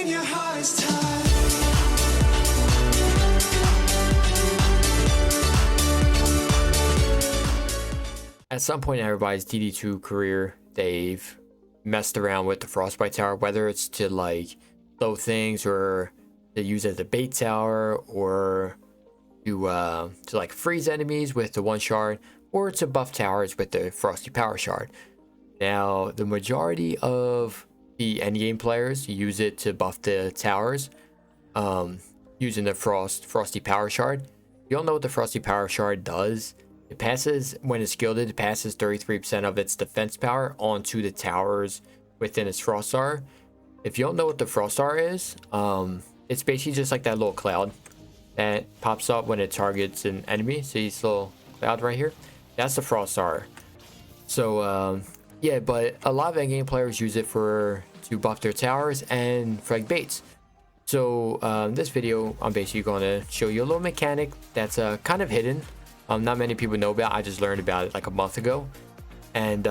when your heart is tired. At some point in everybody's DD2 career, they've messed around with the Frostbite tower, whether it's to like slow things or to use as a bait tower, or to like freeze enemies with the one shard, or to buff towers with the Frosty power shard. Now, the majority of the endgame players use it to buff the towers, using the Frosty power shard. If you don't know what the Frosty power shard does, it passes, when it's gilded, it passes 33% of its defense power onto the towers within its Frost Star. If you don't know what the Frost Star is, it's basically just like that little cloud that pops up when it targets an enemy. See this little cloud right here? That's the Frost Star. So, yeah, but a lot of endgame players use it to buff their towers and for like baits. So, this video, I'm basically going to show you a little mechanic that's kind of hidden. Not many people know about. I just learned about it like a month ago, and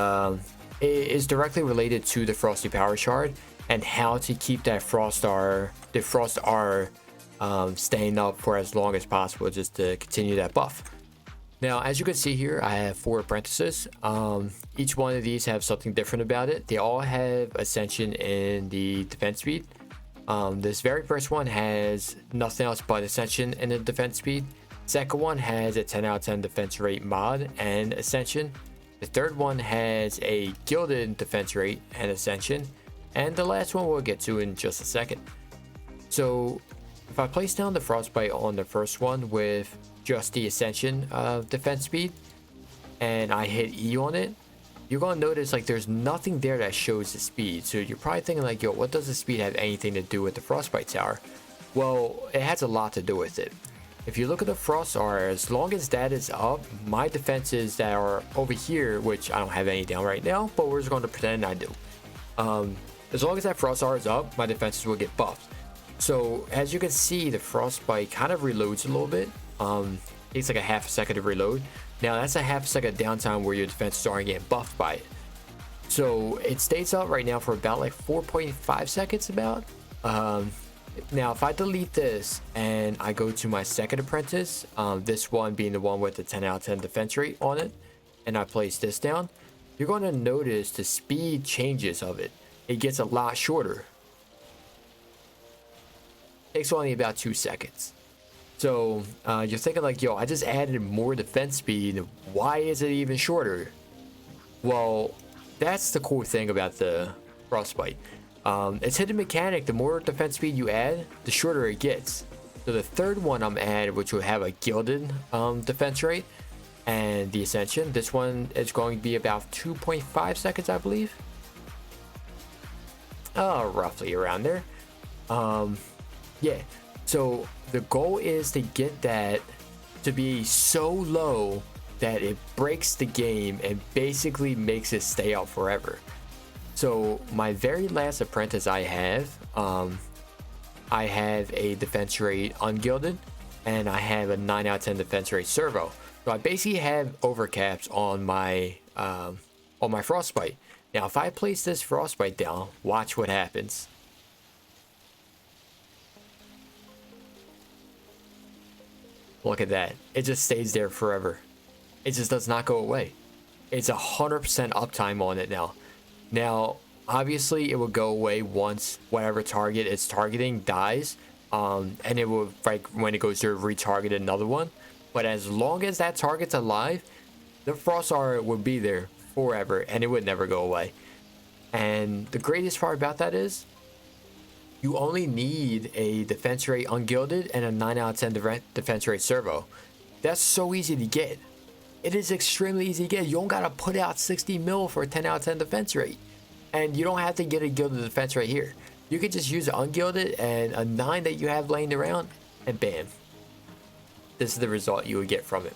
it is directly related to the Frosty power shard and how to keep that Frost R staying up for as long as possible, just to continue that buff. Now, as you can see here, I have 4 apprentices. Each one of these have something different about it. They all have ascension in the defense speed. This very first one has nothing else but ascension in the defense speed. Second one has a 10 out of 10 defense rate mod and ascension. The third one has a gilded defense rate and ascension. And the last one we'll get to in just a second. So if I place down the Frostbite on the first one with just the ascension of defense speed, and I hit E on it, you're going to notice like there's nothing there that shows the speed. So you're probably thinking like, yo, what does the speed have anything to do with the Frostbite tower? Well, it has a lot to do with it. If you look at the Frost R, as long as that is up, my defenses that are over here, which I don't have any down right now, but we're just going to pretend I do. As long as that Frost R is up, my defenses will get buffed. So as you can see, the Frostbite kind of reloads a little bit. Takes like a half a second to reload. Now that's a half a second downtime where your defenses aren't getting buffed by it. So it stays up right now for about like 4.5 seconds about. Now, if I delete this and I go to my second apprentice, this one being the one with the 10 out of 10 defense rate on it, and I place this down, you're going to notice the speed changes of it. It gets a lot shorter. Takes only about 2 seconds. So you're thinking like, yo, I just added more defense speed. Why is it even shorter? Well, that's the cool thing about the Frostbite. It's hidden mechanic. The more defense speed you add, the shorter it gets. So the third one I'm adding, which will have a gilded defense rate and the ascension, this one is going to be about 2.5 seconds, I believe. Roughly around there. Yeah. So the goal is to get that to be so low that it breaks the game and basically makes it stay out forever. So my very last apprentice I have a defense rate ungilded, and I have a 9 out of 10 defense rate servo. So I basically have overcaps on my Frostbite. Now if I place this Frostbite down, watch what happens. Look at that. It just stays there forever. It just does not go away. It's 100% uptime on it now. Now, obviously, it will go away once whatever target it's targeting dies, and it will, like, when it goes to retarget another one. But as long as that target's alive, the Frost R will be there forever, and it would never go away. And the greatest part about that is, you only need a defense rate ungilded and a 9 out of 10 defense rate servo. That's so easy to get. It is extremely easy to get. You don't gotta put out 60 mil for a 10 out of 10 defense rate. And you don't have to get a gilded defense rate here. You can just use ungilded and a 9 that you have laying around, and bam. This is the result you would get from it.